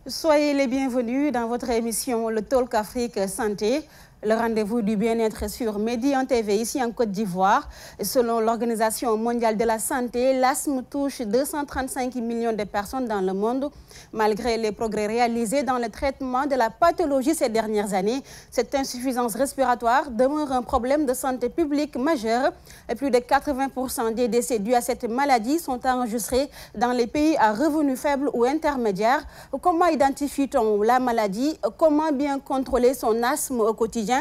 Soyez les bienvenus dans votre émission Le Talk Afrique Santé, le rendez-vous du bien-être sur Médian TV ici en Côte d'Ivoire. Selon l'Organisation mondiale de la santé, l'asthme touche 235 millions de personnes dans le monde. Malgré les progrès réalisés dans le traitement de la pathologie ces dernières années, cette insuffisance respiratoire demeure un problème de santé publique majeur. Et plus de 80% des décès dus à cette maladie sont enregistrés dans les pays à revenus faibles ou intermédiaires. Comment identifie-t-on la maladie? Comment bien contrôler son asthme au quotidien?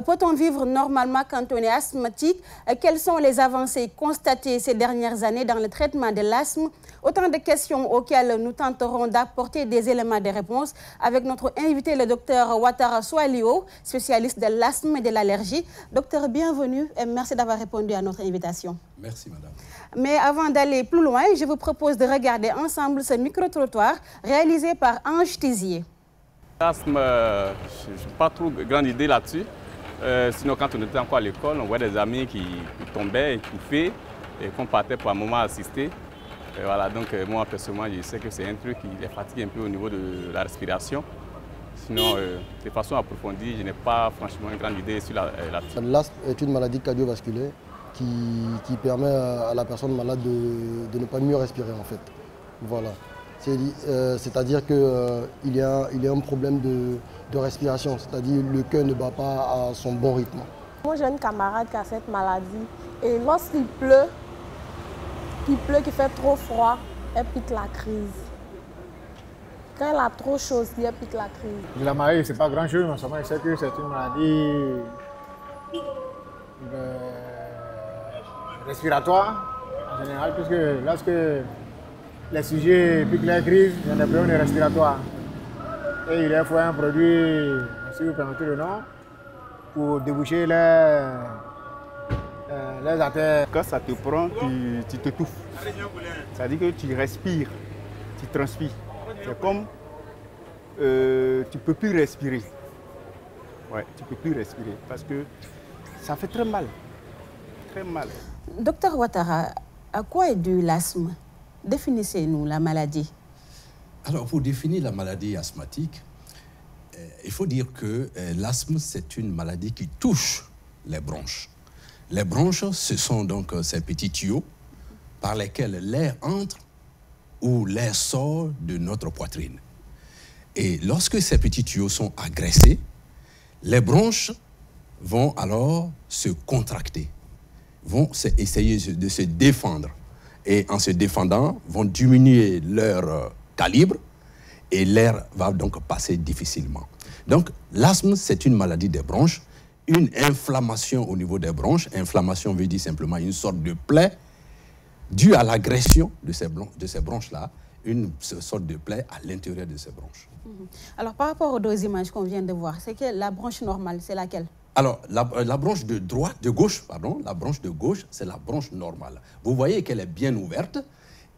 Peut-on vivre normalement quand on est asthmatique? Quelles sont les avancées constatées ces dernières années dans le traitement de l'asthme? Autant de questions auxquelles nous tenterons d'apporter des éléments de réponse avec notre invité, le docteur Ouattara Soualio, spécialiste de l'asthme et de l'allergie. Docteur, bienvenue et merci d'avoir répondu à notre invitation. Merci, madame. Mais avant d'aller plus loin, je vous propose de regarder ensemble ce micro-trottoir réalisé par Ange Tizier. L'asthme, je n'ai pas trop grande idée là-dessus. Sinon, quand on était encore à l'école, on voit des amis qui tombaient, étouffés, et qu'on partait pour un moment assister. Et voilà, donc moi, personnellement, je sais que c'est un truc qui les fatigue un peu au niveau de la respiration. Sinon, de façon approfondie, je n'ai pas franchement une grande idée sur là-dessus. L'asthme est une maladie cardiovasculaire qui permet à la personne malade de ne pas mieux respirer, en fait. Voilà. C'est-à-dire qu'il y a un problème de respiration, c'est-à-dire le cœur ne bat pas à son bon rythme. Moi j'ai une camarade qui a cette maladie et lorsqu'il pleut, qu'il fait trop froid, elle pique la crise. Quand elle a trop chaud aussi, elle pique la crise. De la maladie, c'est pas grand-chose, mais seulement je sais que c'est une maladie respiratoire en général, puisque lorsque les sujets piquent la crise, il y a des problèmes respiratoires. Et il leur faut un produit, si vous permettez le nom, pour déboucher les artères. Quand ça te prend, tu t'étouffes. C'est-à-dire que tu respires, tu transpires. C'est comme tu ne peux plus respirer. Ouais, tu ne peux plus respirer parce que ça fait très mal. Très mal. Docteur Ouattara, à quoi est dû l'asthme? Définissez-nous la maladie. Alors, pour définir la maladie asthmatique, il faut dire que l'asthme, c'est une maladie qui touche les bronches. Les bronches, ce sont donc ces petits tuyaux par lesquels l'air entre ou l'air sort de notre poitrine. Et lorsque ces petits tuyaux sont agressés, les bronches vont alors se contracter, vont essayer de se défendre. Et en se défendant, vont diminuer leur calibre et l'air va donc passer difficilement. Donc, l'asthme, c'est une maladie des bronches, une inflammation au niveau des bronches. Inflammation veut dire simplement une sorte de plaie due à l'agression de ces bronches-là, une sorte de plaie à l'intérieur de ces bronches. Alors, par rapport aux deux images qu'on vient de voir, c'est que la bronche normale, c'est laquelle? Alors, la branche de gauche, la branche de gauche, c'est la branche normale. Vous voyez qu'elle est bien ouverte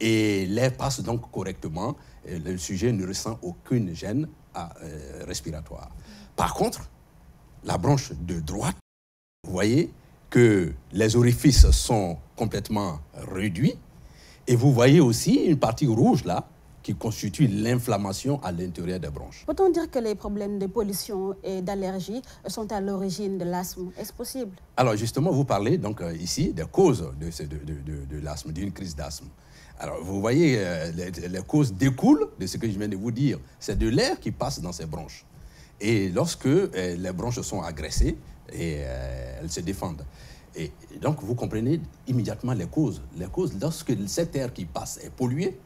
et l'air passe donc correctement. Et le sujet ne ressent aucune gêne respiratoire. Par contre, la branche de droite, vous voyez que les orifices sont complètement réduits et vous voyez aussi une partie rouge là, qui constitue l'inflammation à l'intérieur des bronches. Peut-on dire que les problèmes de pollution et d'allergie sont à l'origine de l'asthme? Est-ce possible? Alors justement, vous parlez donc ici des causes de l'asthme, d'une crise d'asthme. Alors vous voyez, les causes découlent de ce que je viens de vous dire. C'est de l'air qui passe dans ces bronches. Et lorsque les bronches sont agressées, et elles se défendent. Et donc vous comprenez immédiatement les causes. Les causes, lorsque cet air qui passe est pollué,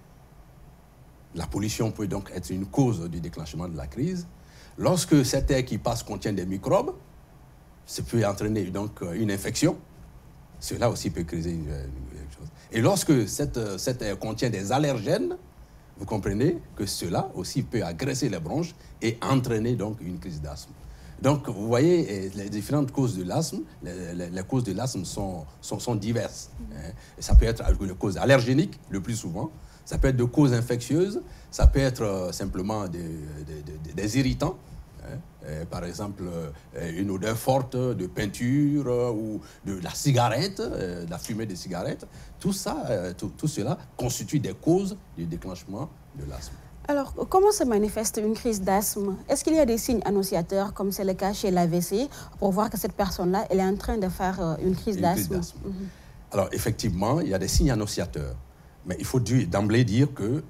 la pollution peut donc être une cause du déclenchement de la crise. Lorsque cet air qui passe contient des microbes, ça peut entraîner donc une infection. Cela aussi peut causer une chose. Et lorsque cet air contient des allergènes, vous comprenez que cela aussi peut agresser les bronches et entraîner donc une crise d'asthme. Donc vous voyez, les différentes causes de l'asthme, les causes de l'asthme sont diverses. Ça peut être une cause allergénique le plus souvent. Ça peut être de causes infectieuses, ça peut être simplement des irritants. Par exemple, une odeur forte de peinture ou de la cigarette, de la fumée des cigarettes. Tout ça, tout cela constitue des causes du déclenchement de l'asthme. Alors, comment se manifeste une crise d'asthme? Est-ce qu'il y a des signes annonciateurs, comme c'est le cas chez l'AVC, pour voir que cette personne-là, elle est en train de faire une crise d'asthme? Alors, effectivement, il y a des signes annonciateurs. Mais il faut d'emblée dire que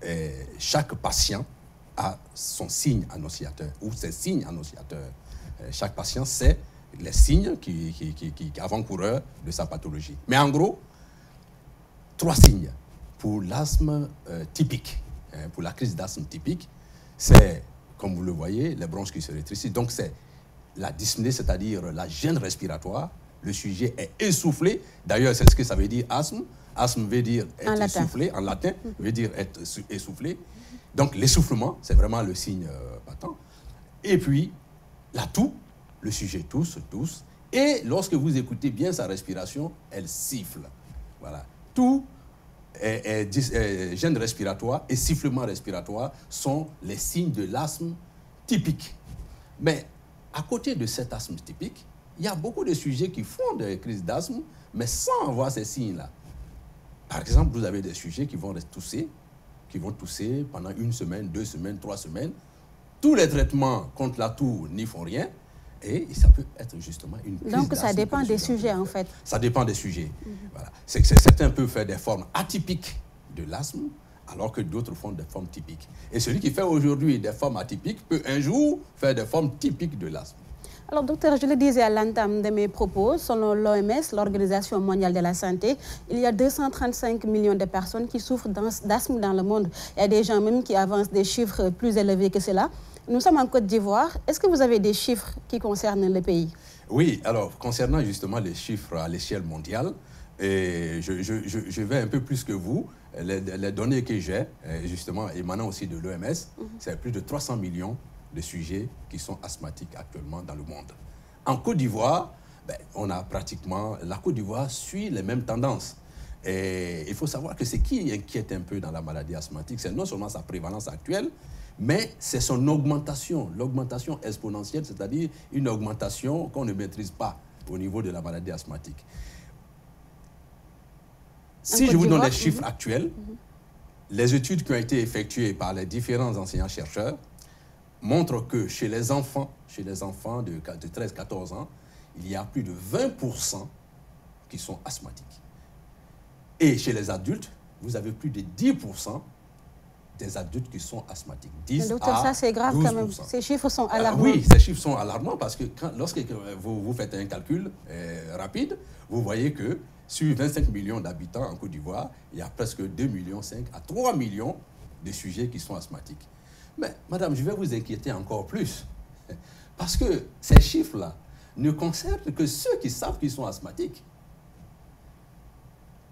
chaque patient a son signe annonciateur ou ses signes annonciateurs. Chaque patient sait les signes avant-coureurs de sa pathologie. Mais en gros, 3 signes pour l'asthme typique. Pour la crise d'asthme typique, c'est, comme vous le voyez, les bronches qui se rétrécissent. Donc, c'est la dyspnée, c'est-à-dire la gêne respiratoire. Le sujet est essoufflé. D'ailleurs, c'est ce que ça veut dire asthme. Asthme veut dire être essoufflé. En latin, veut dire être essoufflé. Donc, l'essoufflement, c'est vraiment le signe patent. Et puis, la toux, le sujet tousse. Et lorsque vous écoutez bien sa respiration, elle siffle. Voilà. Toux, gêne respiratoire et sifflement respiratoire sont les signes de l'asthme typique. Mais à côté de cet asthme typique, il y a beaucoup de sujets qui font des crises d'asthme, mais sans avoir ces signes-là. Par exemple, vous avez des sujets qui vont tousser pendant 1 semaine, 2 semaines, 3 semaines. Tous les traitements contre la toux n'y font rien. Et ça peut être justement une crise d'asthme. Donc, ça dépend des sujets, en fait. Ça dépend des sujets. Voilà. Certains peuvent faire des formes atypiques de l'asthme, alors que d'autres font des formes typiques. Et celui qui fait aujourd'hui des formes atypiques peut un jour faire des formes typiques de l'asthme. Alors, docteur, je le disais à l'entame de mes propos, selon l'OMS, l'Organisation mondiale de la santé, il y a 235 millions de personnes qui souffrent d'asthme dans le monde. Il y a des gens même qui avancent des chiffres plus élevés que cela. Nous sommes en Côte d'Ivoire. Est-ce que vous avez des chiffres qui concernent le pays? Oui, alors, concernant justement les chiffres à l'échelle mondiale, je vais un peu plus que vous. Les données que j'ai, justement, émanant aussi de l'OMS, c'est plus de 300 millions de sujets qui sont asthmatiques actuellement dans le monde. En Côte d'Ivoire, on a pratiquement... La Côte d'Ivoire suit les mêmes tendances. Et il faut savoir que ce qui inquiète un peu dans la maladie asthmatique, c'est non seulement sa prévalence actuelle, mais c'est son augmentation, l'augmentation exponentielle, c'est-à-dire une augmentation qu'on ne maîtrise pas au niveau de la maladie asthmatique. Si je vous donne les chiffres actuels, les études qui ont été effectuées par les différents enseignants-chercheurs montrent que chez les enfants de 13-14 ans, il y a plus de 20% qui sont asthmatiques. Et chez les adultes, vous avez plus de 10% des adultes qui sont asthmatiques. 10 docteur, ça c'est grave 12%. Quand même. Ces chiffres sont alarmants. Oui, ces chiffres sont alarmants parce que lorsque vous faites un calcul rapide, vous voyez que sur 25 millions d'habitants en Côte d'Ivoire, il y a presque 2,5 millions à 3 millions de sujets qui sont asthmatiques. Mais, madame, je vais vous inquiéter encore plus. Parce que ces chiffres-là ne concernent que ceux qui savent qu'ils sont asthmatiques.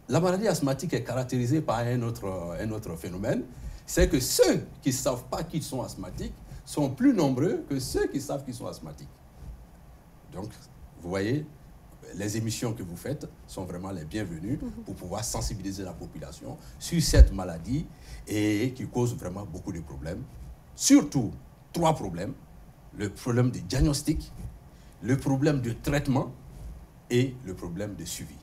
La maladie asthmatique est caractérisée par un autre phénomène. C'est que ceux qui ne savent pas qu'ils sont asthmatiques sont plus nombreux que ceux qui savent qu'ils sont asthmatiques. Donc, vous voyez, les émissions que vous faites sont vraiment les bienvenues pour pouvoir sensibiliser la population sur cette maladie et qui cause vraiment beaucoup de problèmes. Surtout 3 problèmes. Le problème de diagnostic, le problème de traitement et le problème de suivi.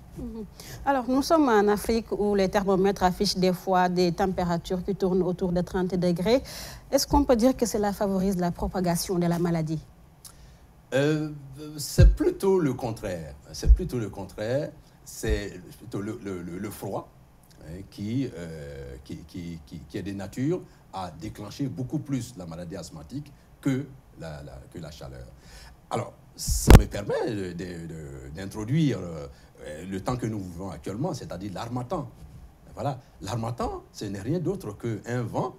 Alors, nous sommes en Afrique où les thermomètres affichent des fois des températures qui tournent autour de 30 degrés. Est-ce qu'on peut dire que cela favorise la propagation de la maladie? C'est plutôt le contraire. C'est plutôt le contraire. C'est plutôt le froid qui est de nature à déclencher beaucoup plus la maladie asthmatique que la chaleur. Alors, ça me permet d'introduire le temps que nous vivons actuellement, c'est-à-dire l'harmattan. Voilà, l'harmattan, ce n'est rien d'autre qu'un vent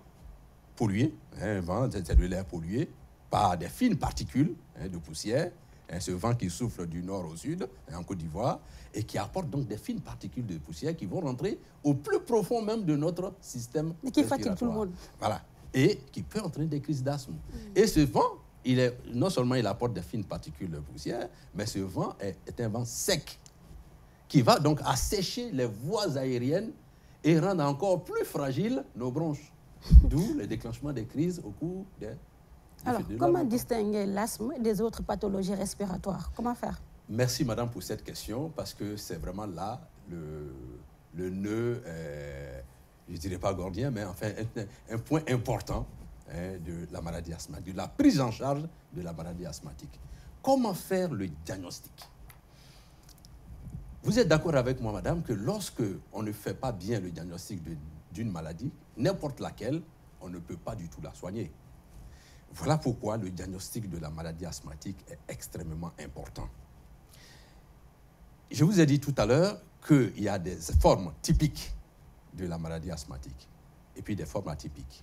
pollué, un vent, c'est de l'air pollué par des fines particules de poussière, ce vent qui souffle du nord au sud, en Côte d'Ivoire, et qui apporte donc des fines particules de poussière qui vont rentrer au plus profond même de notre système respiratoire. Et qui fatigue tout le monde. Voilà, et qui peut entraîner des crises d'asthme. Et ce vent, non seulement il apporte des fines particules de poussière, mais ce vent est un vent sec qui va donc assécher les voies aériennes et rendre encore plus fragiles nos bronches. D'où le déclenchement des crises au cours des... Alors, comment distinguer l'asthme des autres pathologies respiratoires? Comment faire? Merci, madame, pour cette question, parce que c'est vraiment là le nœud, je ne dirais pas gordien, mais enfin un point important de la maladie asthmatique, de la prise en charge de la maladie asthmatique. Comment faire le diagnostic? Vous êtes d'accord avec moi, madame, que lorsque on ne fait pas bien le diagnostic d'une maladie, n'importe laquelle, on ne peut pas du tout la soigner. Voilà pourquoi le diagnostic de la maladie asthmatique est extrêmement important. Je vous ai dit tout à l'heure qu'il y a des formes typiques de la maladie asthmatique et puis des formes atypiques.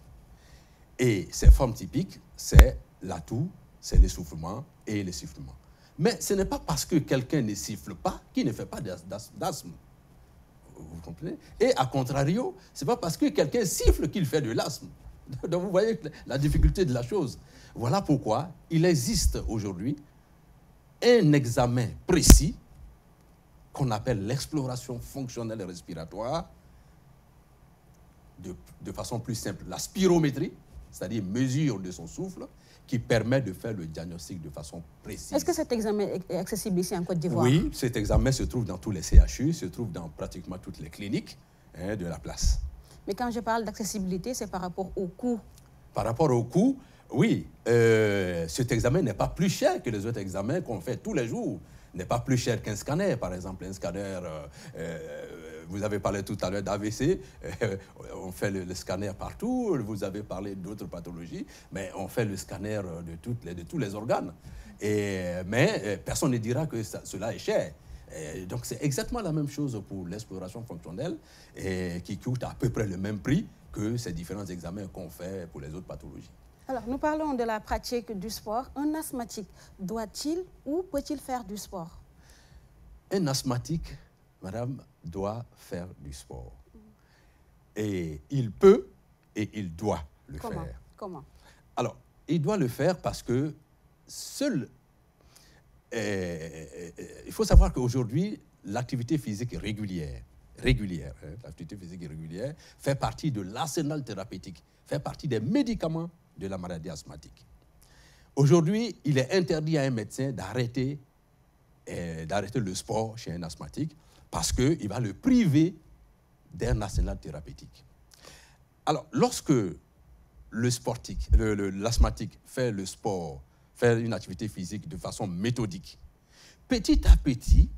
Et ces formes typiques, c'est la toux, c'est l'essoufflement et le sifflement. Mais ce n'est pas parce que quelqu'un ne siffle pas qu'il ne fait pas d'asthme. Vous comprenez? Et à contrario, ce n'est pas parce que quelqu'un siffle qu'il fait de l'asthme. Donc vous voyez la difficulté de la chose. Voilà pourquoi il existe aujourd'hui un examen précis qu'on appelle l'exploration fonctionnelle et respiratoire, de façon plus simple, la spirométrie, c'est-à-dire mesure de son souffle, qui permet de faire le diagnostic de façon précise. Est-ce que cet examen est accessible ici en Côte d'Ivoire? Oui, cet examen se trouve dans tous les CHU, se trouve dans pratiquement toutes les cliniques de la place. Mais quand je parle d'accessibilité, c'est par rapport au coût. Par rapport au coût, oui, cet examen n'est pas plus cher que les autres examens qu'on fait tous les jours. N'est pas plus cher qu'un scanner, par exemple. Un scanner, vous avez parlé tout à l'heure d'AVC, on fait le scanner partout, vous avez parlé d'autres pathologies, mais on fait le scanner de tous les organes. Mais personne ne dira que cela est cher. Donc c'est exactement la même chose pour l'exploration fonctionnelle qui coûte à peu près le même prix que ces différents examens qu'on fait pour les autres pathologies. Alors, nous parlons de la pratique du sport. Un asthmatique doit-il ou peut-il faire du sport? Un asthmatique, madame, doit faire du sport. Et il peut et il doit le faire. Comment? Alors, il doit le faire parce que seul... il faut savoir qu'aujourd'hui, l'activité physique régulière, l'activité physique régulière fait partie de l'arsenal thérapeutique, fait partie des médicaments de la maladie asthmatique. Aujourd'hui, il est interdit à un médecin d'arrêter le sport chez un asthmatique parce qu'il va le priver d'un arsenal thérapeutique. Alors, lorsque l'asthmatique fait le sport, fait une activité physique de façon méthodique, petit à petit,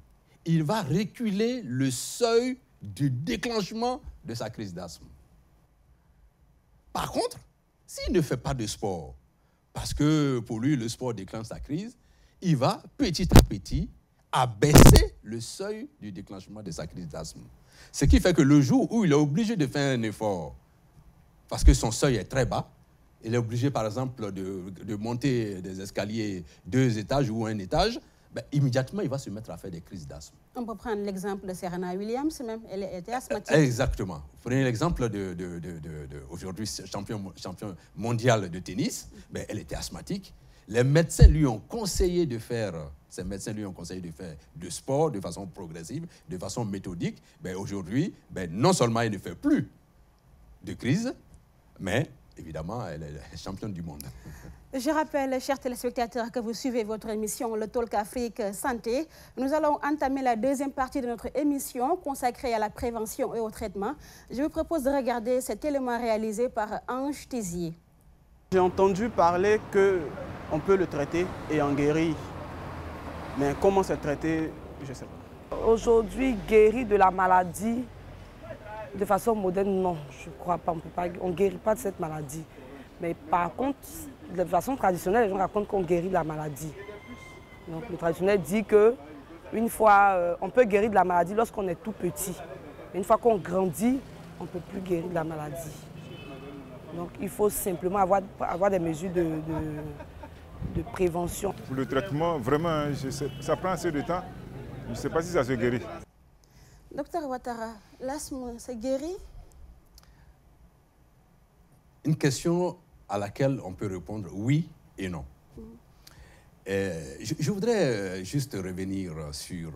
il va reculer le seuil du déclenchement de sa crise d'asthme. Par contre, s'il ne fait pas de sport, parce que pour lui, le sport déclenche sa crise, il va petit à petit abaisser le seuil du déclenchement de sa crise d'asthme. Ce qui fait que le jour où il est obligé de faire un effort, parce que son seuil est très bas, il est obligé, par exemple, de monter des escaliers 2 étages ou 1 étage, immédiatement, il va se mettre à faire des crises d'asthme. On peut prendre l'exemple de Serena Williams, même. Elle était asthmatique. Exactement. Vous prenez l'exemple aujourd'hui champion mondial de tennis, elle était asthmatique. Les médecins lui ont conseillé de faire, du sport de façon progressive, de façon méthodique. Aujourd'hui, non seulement elle ne fait plus de crise, mais évidemment, elle est championne du monde. Je rappelle, chers téléspectateurs, que vous suivez votre émission Le Talk Afrique Santé. Nous allons entamer la deuxième partie de notre émission consacrée à la prévention et au traitement. Je vous propose de regarder cet élément réalisé par Ange Tizier. J'ai entendu parler qu'on peut le traiter et en guérir. Mais comment se traiter, je ne sais pas. Aujourd'hui, guérir de la maladie de façon moderne, non, je ne crois pas. On ne guérit pas de cette maladie. Mais par contre, de façon traditionnelle, les gens racontent qu'on guérit de la maladie. Donc le traditionnel dit qu'une fois, on peut guérir de la maladie lorsqu'on est tout petit. Mais une fois qu'on grandit, on ne peut plus guérir de la maladie. Donc il faut simplement avoir des mesures de prévention. Pour le traitement, vraiment, ça prend assez de temps. Je ne sais pas si ça se guérit. Docteur Ouattara, l'asthme se guérit? Une question à laquelle on peut répondre oui et non. Je voudrais juste revenir sur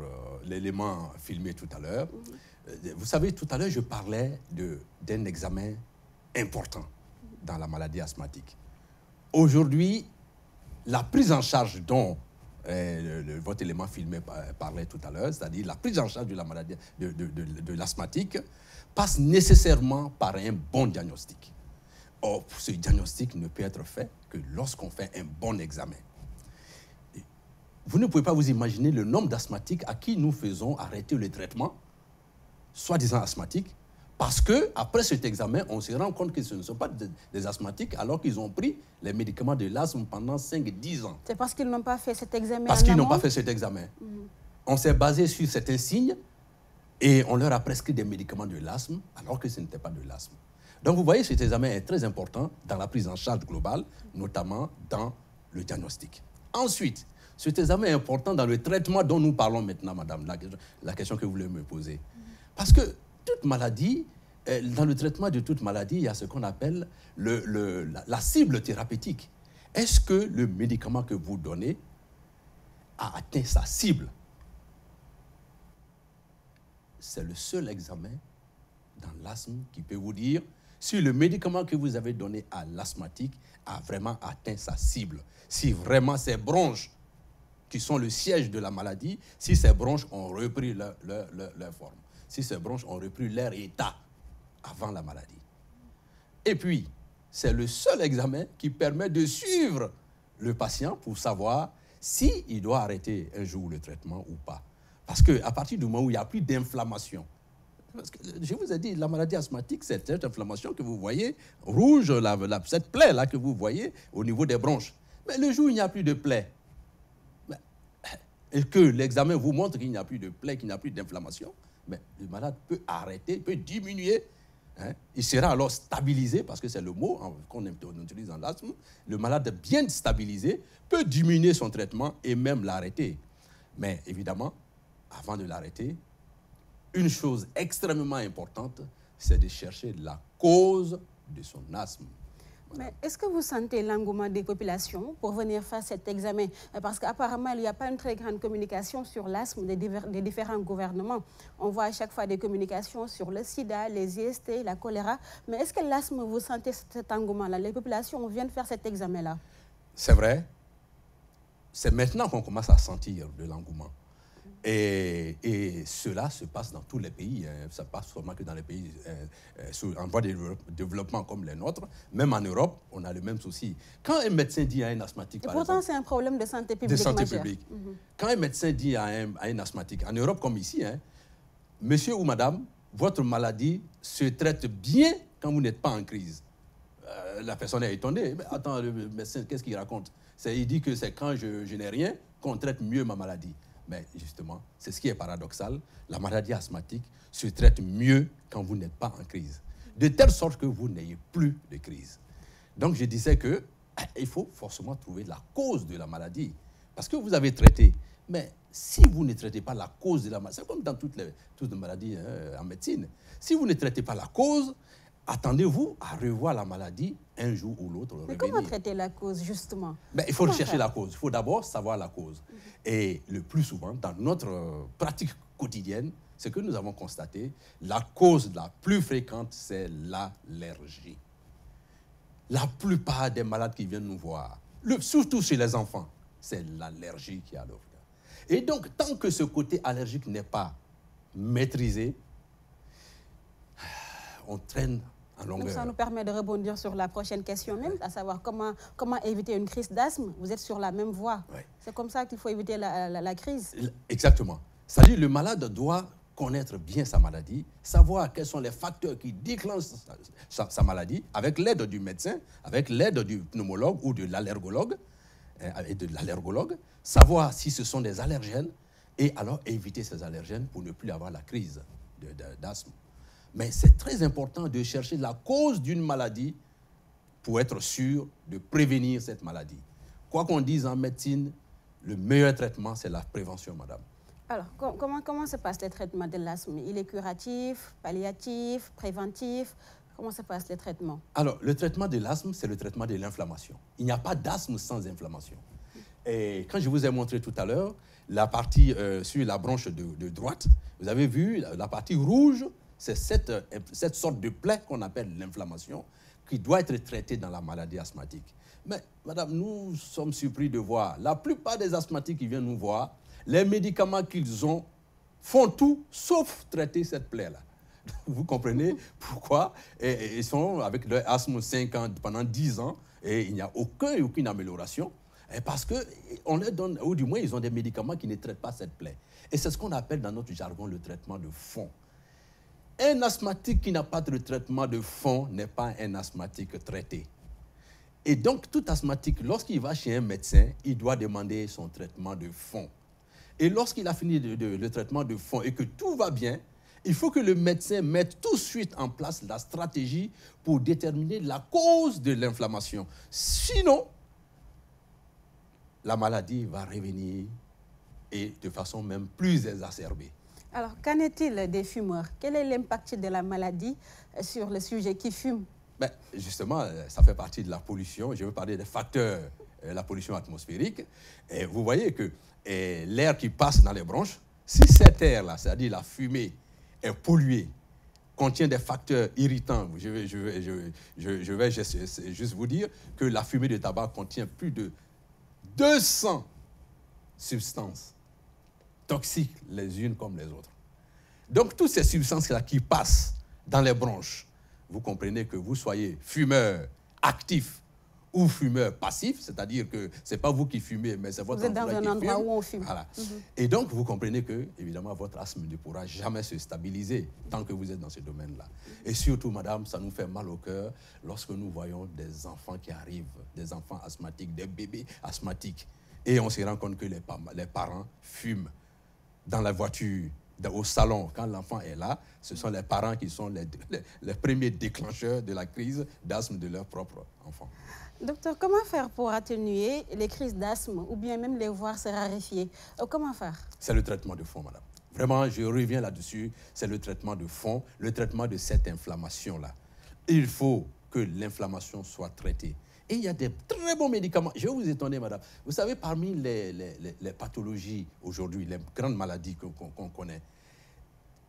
l'élément filmé tout à l'heure. Vous savez, tout à l'heure, je parlais d'un examen important dans la maladie asthmatique. Aujourd'hui, la prise en charge dont votre élément filmé parlait tout à l'heure, c'est-à-dire la prise en charge de la maladie de l'asthmatique, passe nécessairement par un bon diagnostic. Or, ce diagnostic ne peut être fait que lorsqu'on fait un bon examen. Vous ne pouvez pas vous imaginer le nombre d'asthmatiques à qui nous faisons arrêter le traitement, soi-disant asthmatiques, parce qu'après cet examen, on se rend compte que ce ne sont pas des asthmatiques alors qu'ils ont pris les médicaments de l'asthme pendant 5-10 ans. C'est parce qu'ils n'ont pas fait cet examen. Parce qu'ils n'ont pas fait cet examen. On s'est basé sur certains signes et on leur a prescrit des médicaments de l'asthme alors que ce n'était pas de l'asthme. Donc vous voyez, cet examen est très important dans la prise en charge globale, notamment dans le diagnostic. Ensuite, cet examen est important dans le traitement dont nous parlons maintenant, madame, la question que vous voulez me poser. Parce que toute maladie, dans le traitement de toute maladie, il y a ce qu'on appelle la cible thérapeutique. Est-ce que le médicament que vous donnez a atteint sa cible? C'est le seul examen dans l'asthme qui peut vous dire si le médicament que vous avez donné à l'asthmatique a vraiment atteint sa cible. Si vraiment ces bronches qui sont le siège de la maladie, si ces bronches ont repris leur forme, si ces bronches ont repris leur état avant la maladie. Et puis, c'est le seul examen qui permet de suivre le patient pour savoir s'il doit arrêter un jour le traitement ou pas. Parce qu'à partir du moment où il n'y a plus d'inflammation, parce que je vous ai dit, la maladie asthmatique, c'est cette inflammation que vous voyez, rouge, cette plaie-là que vous voyez au niveau des bronches. Mais le jour où il n'y a plus de plaie, et que l'examen vous montre qu'il n'y a plus de plaie, qu'il n'y a plus d'inflammation, mais le malade peut arrêter, peut diminuer. Il sera alors stabilisé, parce que c'est le mot qu'on utilise dans l'asthme. Le malade bien stabilisé peut diminuer son traitement et même l'arrêter. Mais évidemment, avant de l'arrêter, une chose extrêmement importante, c'est de chercher la cause de son asthme. Voilà. Mais est-ce que vous sentez l'engouement des populations pour venir faire cet examen? Parce qu'apparemment, il n'y a pas une très grande communication sur l'asthme des différents gouvernements. On voit à chaque fois des communications sur le sida, les IST, la choléra. Mais est-ce que l'asthme, vous sentez cet engouement-là? Les populations viennent faire cet examen-là? C'est vrai. C'est maintenant qu'on commence à sentir de l'engouement. Et cela se passe dans tous les pays. Ça passe seulement que dans les pays en voie de développement comme les nôtres. Même en Europe, on a le même souci. Quand un médecin dit à un asthmatique... Et pourtant, c'est un problème de santé publique. De santé publique. Quand un médecin dit à un asthmatique, en Europe comme ici, monsieur ou madame, votre maladie se traite bien quand vous n'êtes pas en crise. La personne est étonnée. Mais attends, le médecin, qu'est-ce qu'il raconte? Il dit que c'est quand je n'ai rien qu'on traite mieux ma maladie. Mais justement, c'est ce qui est paradoxal. La maladie asthmatique se traite mieux quand vous n'êtes pas en crise. De telle sorte que vous n'ayez plus de crise. Donc je disais qu'il faut forcément trouver la cause de la maladie. Parce que vous avez traité. Mais si vous ne traitez pas la cause de la maladie, c'est comme dans toutes les maladies en médecine. Si vous ne traitez pas la cause, attendez-vous à revoir la maladie un jour ou l'autre. Mais comment traiter la cause, justement? Il faut chercher la cause. Il faut d'abord savoir la cause. Et le plus souvent, dans notre pratique quotidienne, ce que nous avons constaté, la cause la plus fréquente, c'est l'allergie. La plupart des malades qui viennent nous voir, surtout chez les enfants, c'est l'allergie qui a l'œuvre. Et donc, tant que ce côté allergique n'est pas maîtrisé, on traîne en longueur. Donc ça nous permet de rebondir sur la prochaine question même, à savoir comment éviter une crise d'asthme. Vous êtes sur la même voie. Oui. C'est comme ça qu'il faut éviter la crise. Exactement. C'est-à-dire que le malade doit connaître bien sa maladie, savoir quels sont les facteurs qui déclenchent sa maladie, avec l'aide du médecin, avec l'aide du pneumologue ou de l'allergologue, savoir si ce sont des allergènes, et alors éviter ces allergènes pour ne plus avoir la crise d'asthme. Mais c'est très important de chercher la cause d'une maladie pour être sûr de prévenir cette maladie. Quoi qu'on dise en médecine, le meilleur traitement, c'est la prévention, madame. Alors, comment se passe le traitement de l'asthme? Il est curatif, palliatif, préventif? Comment se passe le traitement? Alors, le traitement de l'asthme, c'est le traitement de l'inflammation. Il n'y a pas d'asthme sans inflammation. Et quand je vous ai montré tout à l'heure, la partie sur la branche de droite, vous avez vu la partie rouge, c'est cette sorte de plaie qu'on appelle l'inflammation qui doit être traitée dans la maladie asthmatique. Mais, madame, nous sommes surpris de voir, la plupart des asthmatiques qui viennent nous voir, les médicaments qu'ils ont font tout sauf traiter cette plaie-là. Vous comprenez pourquoi? Et ils sont avec leur asthme 5 ans, pendant 10 ans, et il n'y a aucune amélioration. Et parce qu'on leur donne, ou du moins ils ont des médicaments qui ne traitent pas cette plaie. Et c'est ce qu'on appelle dans notre jargon le traitement de fond. Un asthmatique qui n'a pas de traitement de fond n'est pas un asthmatique traité. Et donc tout asthmatique, lorsqu'il va chez un médecin, il doit demander son traitement de fond. Et lorsqu'il a fini le traitement de fond et que tout va bien, il faut que le médecin mette tout de suite en place la stratégie pour déterminer la cause de l'inflammation. Sinon, la maladie va revenir et de façon même plus exacerbée. Alors, qu'en est-il des fumeurs? Quel est l'impact de la maladie sur les sujets qui fument? Ben, justement, ça fait partie de la pollution. Je veux parler des facteurs, la pollution atmosphérique. Et vous voyez que l'air qui passe dans les bronches, si cet air-là, c'est-à-dire la fumée, est polluée, contient des facteurs irritants, je vais juste vous dire que la fumée de tabac contient plus de 200 substances toxiques les unes comme les autres. Donc, toutes ces substances-là qui passent dans les bronches, vous comprenez que vous soyez fumeur actif ou fumeur passif, c'est-à-dire que ce n'est pas vous qui fumez, mais c'est votre entourage qui fume. Vous êtes dans un endroit où on fume. Voilà. Et donc, vous comprenez que, évidemment, votre asthme ne pourra jamais se stabiliser tant que vous êtes dans ce domaine-là. Et surtout, madame, ça nous fait mal au cœur lorsque nous voyons des enfants qui arrivent, des enfants asthmatiques, des bébés asthmatiques. Et on se rend compte que les parents fument dans la voiture, au salon. Quand l'enfant est là, ce sont les parents qui sont les premiers déclencheurs de la crise d'asthme de leur propre enfant. Docteur, comment faire pour atténuer les crises d'asthme ou bien même les voir se raréfier? Comment faire? C'est le traitement de fond, madame. Vraiment, je reviens là-dessus, c'est le traitement de fond, le traitement de cette inflammation-là. Il faut que l'inflammation soit traitée. Et il y a des très bons médicaments. Je vais vous étonner, madame. Vous savez, parmi les pathologies aujourd'hui, les grandes maladies qu'on connaît,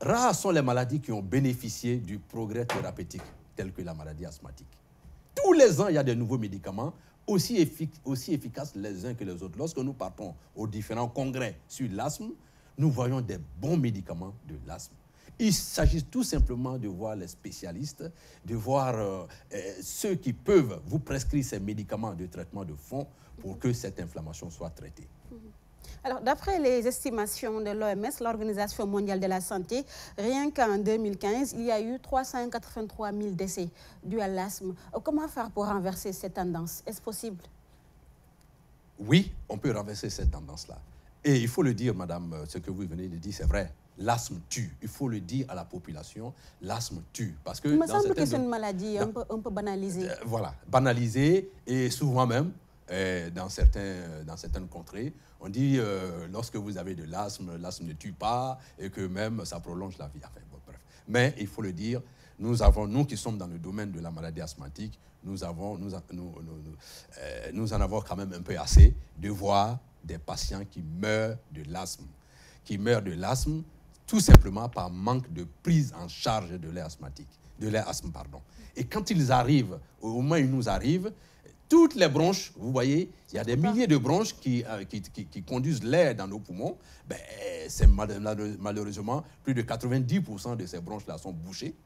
rares sont les maladies qui ont bénéficié du progrès thérapeutique, tel que la maladie asthmatique. Tous les ans, il y a de nouveaux médicaments aussi efficaces les uns que les autres. Lorsque nous partons aux différents congrès sur l'asthme, nous voyons des bons médicaments de l'asthme. Il s'agit tout simplement de voir les spécialistes, de voir ceux qui peuvent vous prescrire ces médicaments de traitement de fond pour que cette inflammation soit traitée. Alors, d'après les estimations de l'OMS, l'Organisation mondiale de la santé, rien qu'en 2015, il y a eu 383 000 décès dus à l'asthme. Comment faire pour renverser cette tendance? Est-ce possible? Oui, on peut renverser cette tendance-là. Et il faut le dire, madame, ce que vous venez de dire, c'est vrai. L'asthme tue. Il faut le dire à la population, l'asthme tue. Parce que il me semble que c'est une maladie un peu banalisée. Voilà, banalisée et souvent même, dans certaines contrées, on dit lorsque vous avez de l'asthme, l'asthme ne tue pas et que même ça prolonge la vie. Enfin, bon, bref. Mais il faut le dire, nous qui sommes dans le domaine de la maladie asthmatique, nous en avons quand même un peu assez de voir des patients qui meurent de l'asthme. Qui meurent de l'asthme tout simplement par manque de prise en charge de leur asthme. Et quand ils arrivent, au moment où ils nous arrivent, toutes les bronches, vous voyez, il y a des milliers de bronches qui conduisent l'air dans nos poumons. Ben, c'est malheureusement, plus de 90% de ces bronches-là sont bouchées.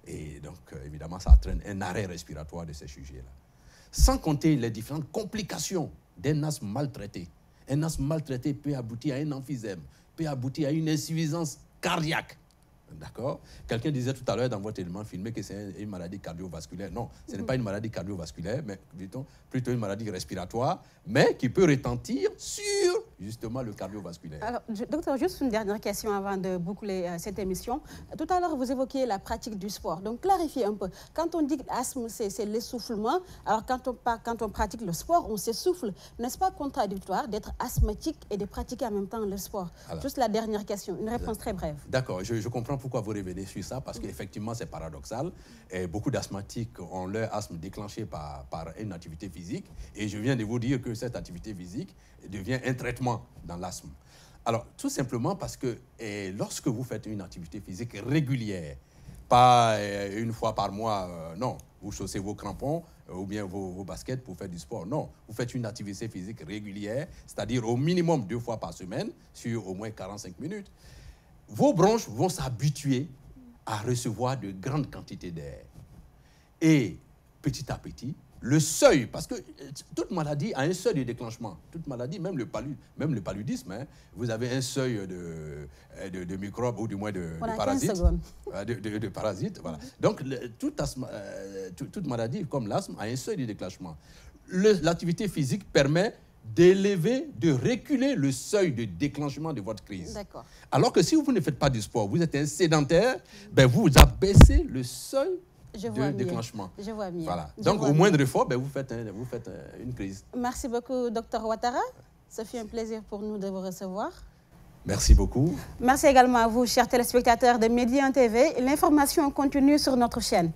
Et donc, évidemment, ça entraîne un arrêt respiratoire de ces sujets-là. Sans compter les différentes complications d'un asthme maltraité. Un asthme maltraité peut aboutir à un emphysème, peut aboutir à une insuffisance cardiaque. D'accord? Quelqu'un disait tout à l'heure dans votre élément filmé que c'est une maladie cardiovasculaire. Non, ce n'est pas une maladie cardiovasculaire, mais plutôt une maladie respiratoire, mais qui peut retentir sur justement le cardiovasculaire. Alors, docteur, juste une dernière question avant de boucler cette émission. Tout à l'heure, vous évoquiez la pratique du sport. Donc, clarifiez un peu. Quand on dit que l'asthme, c'est l'essoufflement, alors quand on pratique le sport, on s'essouffle. N'est-ce pas contradictoire d'être asthmatique et de pratiquer en même temps le sport? Alors, juste la dernière question, une réponse très brève. D'accord, je comprends pourquoi vous revenez sur ça, parce qu'effectivement, c'est paradoxal. Et beaucoup d'asthmatiques ont leur asthme déclenché par une activité physique. Et je viens de vous dire que cette activité physique devient un traitement dans l'asthme. Alors, tout simplement parce que lorsque vous faites une activité physique régulière, pas une fois par mois, non, vous chaussez vos crampons ou bien vos baskets pour faire du sport, non. Vous faites une activité physique régulière, c'est-à-dire au minimum 2 fois par semaine, sur au moins 45 minutes. Vos bronches vont s'habituer à recevoir de grandes quantités d'air. Et petit à petit, le seuil, parce que toute maladie a un seuil de déclenchement. Toute maladie, même le paludisme, hein, vous avez un seuil de microbes ou du moins de parasites. De parasites, voilà. Donc, toute maladie comme l'asthme a un seuil de déclenchement. L'activité physique permet d'élever, de reculer le seuil de déclenchement de votre crise. D'accord. Alors que si vous ne faites pas du sport, vous êtes un sédentaire, ben vous abaissez le seuil de déclenchement. Je vois mieux. Voilà. Donc, au moindre effort, ben, vous faites une crise. Merci beaucoup, Dr Ouattara. Ça fait un plaisir pour nous de vous recevoir. Merci beaucoup. Merci également à vous, chers téléspectateurs de Médian TV. L'information continue sur notre chaîne.